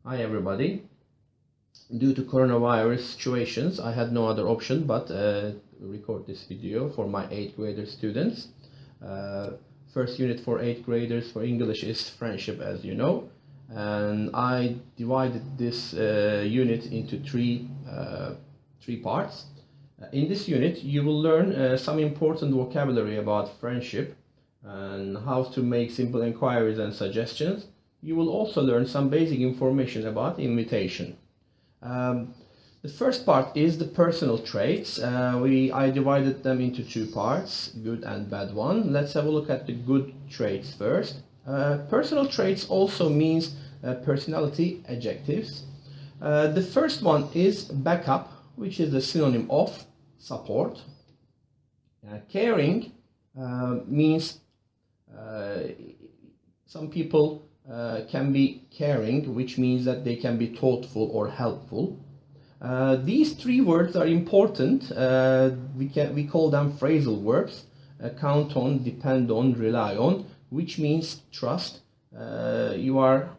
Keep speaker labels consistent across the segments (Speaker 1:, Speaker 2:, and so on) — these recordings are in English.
Speaker 1: Hi everybody. Due to coronavirus situations, I had no other option but record this video for my 8th grader students. First unit for 8th graders for English is friendship, as you know, and I divided this unit into three parts. In this unit you will learn some important vocabulary about friendship and how to make simple inquiries and suggestions. You will also learn some basic information about invitation. The first part is the personal traits. I divided them into two parts, good and bad one. Let's have a look at the good traits first. Personal traits also means personality adjectives. The first one is backup, which is the synonym of support. Caring means some people can be caring, which means that they can be thoughtful or helpful. These three words are important. We call them phrasal verbs: count on, depend on, rely on, which means trust. You are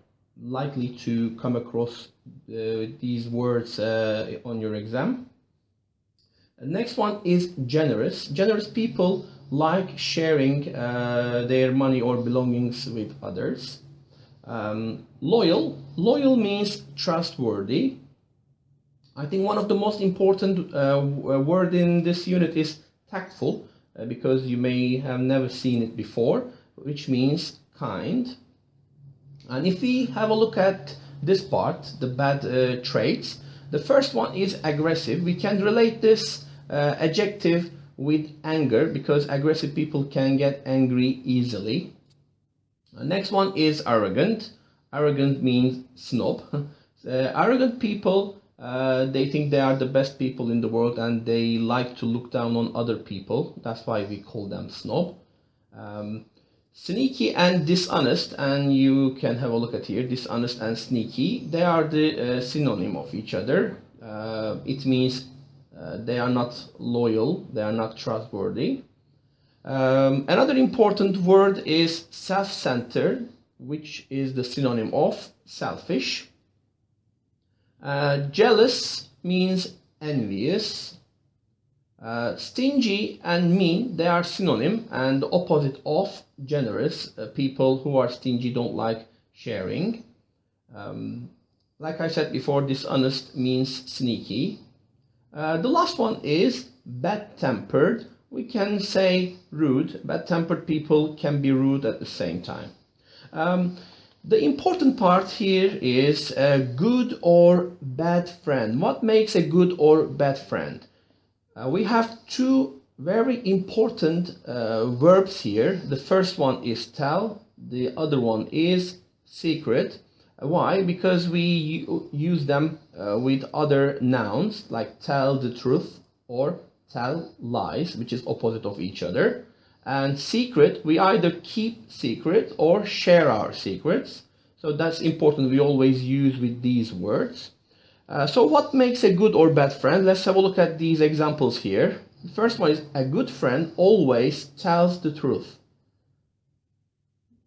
Speaker 1: likely to come across these words on your exam. Next one is generous. Generous people like sharing their money or belongings with others. Loyal means trustworthy. I think one of the most important word in this unit is tactful, because you may have never seen it before, which means kind. And if we have a look at this part, the bad traits, the first one is aggressive. We can relate this adjective with anger, because aggressive people can get angry easily. Next one is arrogant. Arrogant means snob. Arrogant people, they think they are the best people in the world and they like to look down on other people. That's why we call them snob. Sneaky and dishonest, and you can have a look at here, dishonest and sneaky, they are the synonym of each other. It means they are not loyal, they are not trustworthy. Another important word is self-centered, which is the synonym of selfish. Jealous means envious. Stingy and mean, they are synonym and the opposite of generous. People who are stingy don't like sharing. Like I said before, dishonest means sneaky. The last one is bad-tempered. We can say rude. Bad-tempered people can be rude at the same time. The important part here is a good or bad friend. What makes a good or bad friend? We have two very important verbs here. The first one is tell. The other one is secret. Why? Because we use them with other nouns like tell the truth or tell lies, which is opposite of each other. And secret, we either keep secret or share our secrets. So that's important. We always use with these words. So what makes a good or bad friend? Let's have a look at these examples here. The first one is a good friend always tells the truth.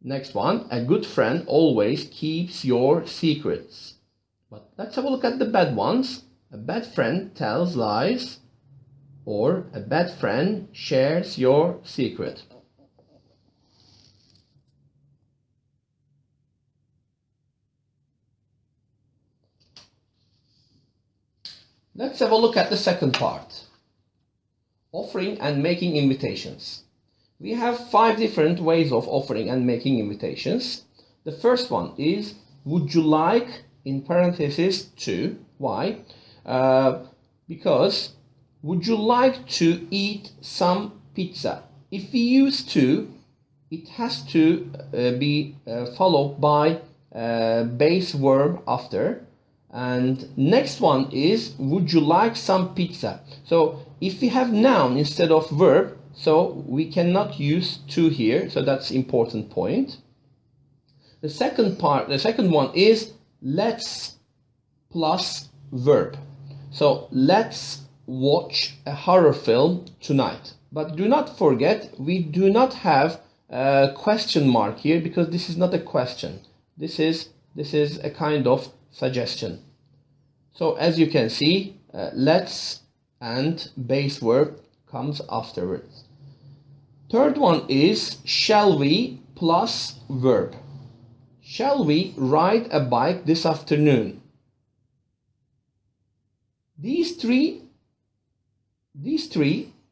Speaker 1: Next one, a good friend always keeps your secrets. But let's have a look at the bad ones. A bad friend tells lies, or a bad friend shares your secret. Let's have a look at the second part. Offering and making invitations. We have 5 different ways of offering and making invitations. The first one is, would you like, in parentheses, to. Why? Because would you like to eat some pizza? If we use to, it has to be followed by base verb after. And next one is, would you like some pizza? So if we have noun instead of verb, so we cannot use to here. So that's important point. The second one is let's plus verb. So let's watch a horror film tonight. But do not forget, we do not have a question mark here because this is not a question. This is a kind of suggestion. So as you can see, let's and base verb comes afterwards. Third one is shall we plus verb. Shall we ride a bike this afternoon? These three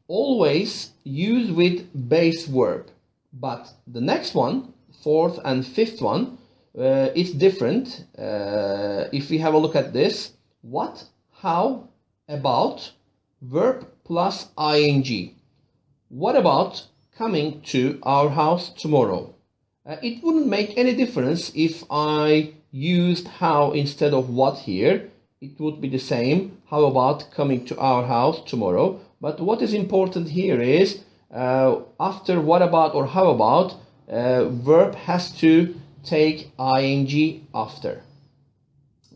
Speaker 1: always use with base verb, but the next one, fourth and fifth one, it's different. If we have a look at this, what, how, about, verb plus ing. What about coming to our house tomorrow? It wouldn't make any difference if I used how instead of what here. It would be the same. How about coming to our house tomorrow? But what is important here is after what about or how about, verb has to take ing after.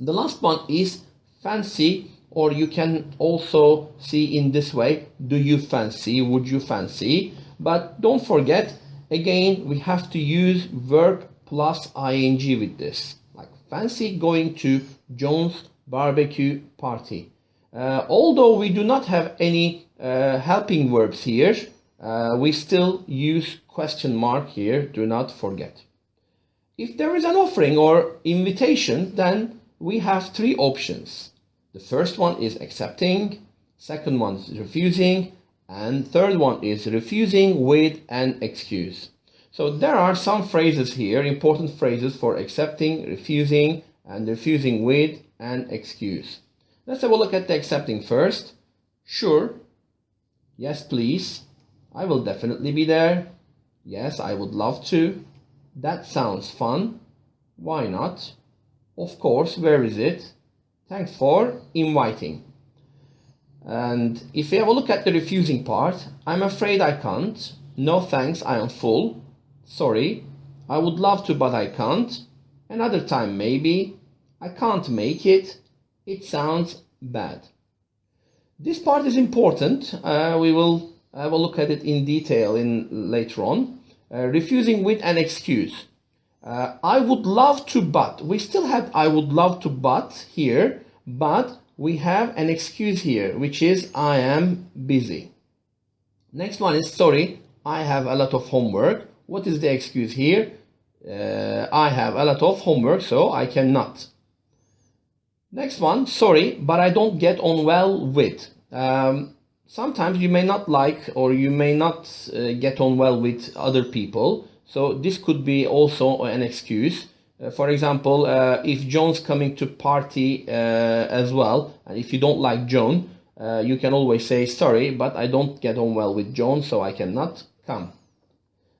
Speaker 1: The last one is fancy, or you can also see in this way, do you fancy, would you fancy? But don't forget, again, we have to use verb plus ing with this. Like fancy going to John's barbecue party. Although we do not have any helping verbs here, we still use question mark here, do not forget. If there is an offering or invitation, then we have three options. The first one is accepting, second one is refusing, and third one is refusing with an excuse. So there are some phrases here, important phrases for accepting, refusing, and refusing with an excuse. Let's have a look at the accepting first. Sure. Yes, please. I will definitely be there. Yes, I would love to. That sounds fun. Why not? Of course, where is it? Thanks for inviting. And if we have a look at the refusing part, I'm afraid I can't. No thanks, I am full. Sorry, I would love to, but I can't. Another time maybe. I can't make it. It sounds bad. This part is important. We will have a look at it in detail later on. Refusing with an excuse. I would love to, but. We still have I would love to, but here, but we have an excuse here, which is I am busy. Next one is sorry, I have a lot of homework. What is the excuse here? I have a lot of homework, so I cannot. Next one, sorry, but I don't get on well with. Sometimes you may not like or you may not get on well with other people. So this could be also an excuse. For example, if John's coming to party as well, and if you don't like John, you can always say, sorry, but I don't get on well with John, so I cannot come.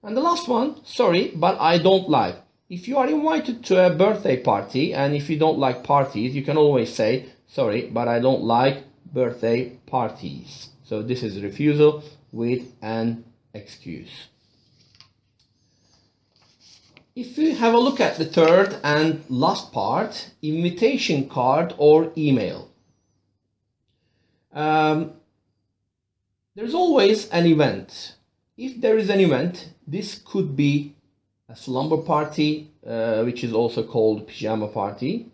Speaker 1: And the last one, sorry, but I don't like. If you are invited to a birthday party and if you don't like parties, you can always say, sorry, but I don't like birthday parties. So this is refusal with an excuse. If we have a look at the third and last part, invitation card or email. There's always an event. If there is an event, this could be a slumber party, which is also called pajama party,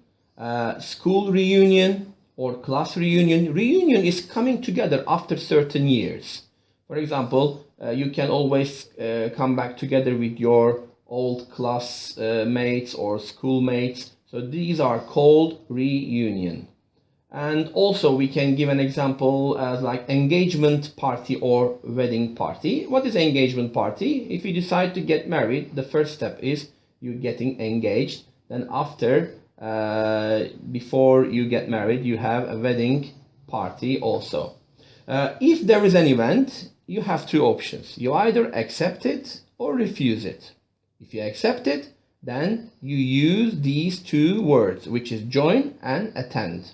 Speaker 1: school reunion or class reunion. Reunion is coming together after certain years. For example, you can always come back together with your old class mates or schoolmates. So these are called reunion. And also we can give an example as like engagement party or wedding party. What is engagement party? If you decide to get married, the first step is you getting engaged. Then after, before you get married, you have a wedding party also. If there is an event, you have two options. You either accept it or refuse it. If you accept it, then you use these two words, which is join and attend.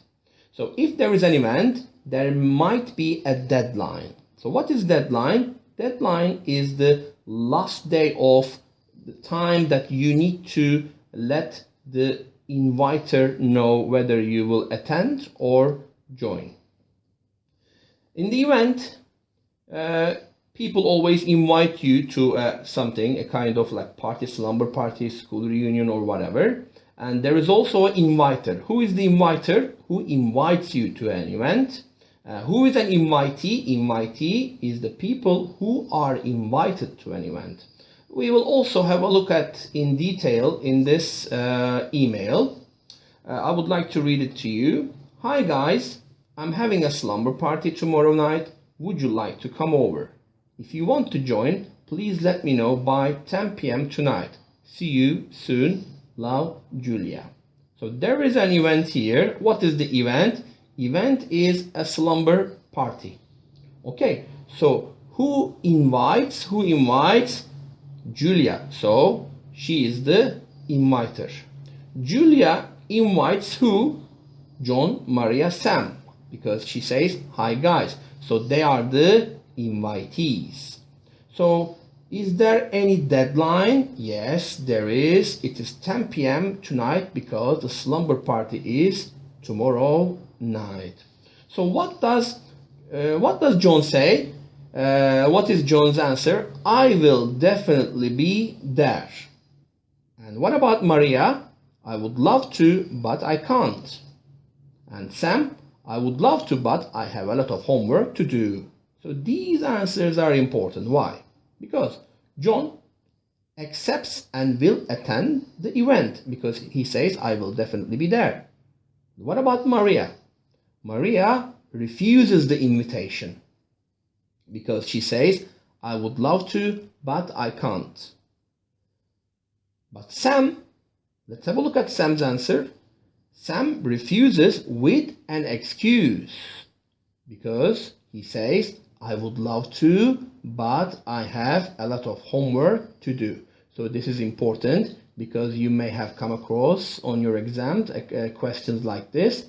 Speaker 1: So if there is an event, there might be a deadline. So what is deadline? Deadline is the last day of the time that you need to let the inviter know whether you will attend or join. In the event, people always invite you to something, a kind of like party, slumber party, school reunion or whatever. And there is also an inviter. Who is the inviter? Who invites you to an event? Who is an invitee? Invitee is the people who are invited to an event. We will also have a look at in detail in this email. I would like to read it to you. Hi guys, I'm having a slumber party tomorrow night. Would you like to come over? If you want to join, please let me know by 10 p.m. tonight. See you soon. Love, Julia. So there is an event here. What is the event? Event is a slumber party. Okay, so who invites? Who invites? Julia. So she is the inviter. Julia invites who? John, Maria, Sam, because she says, hi guys. So they are the invitees. So is there any deadline? Yes, there is. It is 10 p.m. tonight because the slumber party is tomorrow night. So what does John say? What is John's answer? I will definitely be there. And what about Maria? I would love to, but I can't. And Sam, I would love to, but I have a lot of homework to do. So these answers are important. Why? Because John accepts and will attend the event because he says, I will definitely be there. What about Maria? Maria refuses the invitation because she says, I would love to, but I can't. But Sam, let's have a look at Sam's answer. Sam refuses with an excuse because he says, I would love to, but I have a lot of homework to do. So this is important because you may have come across on your exams questions like this.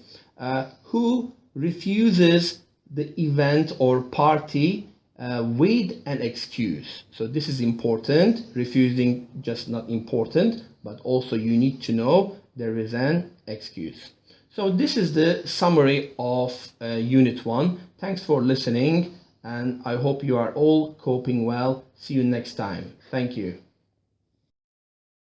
Speaker 1: Who refuses the event or party with an excuse? So this is important. Refusing just not important, but also you need to know there is an excuse. So this is the summary of Unit 1. Thanks for listening, and I hope you are all coping well. See you next time. Thank you.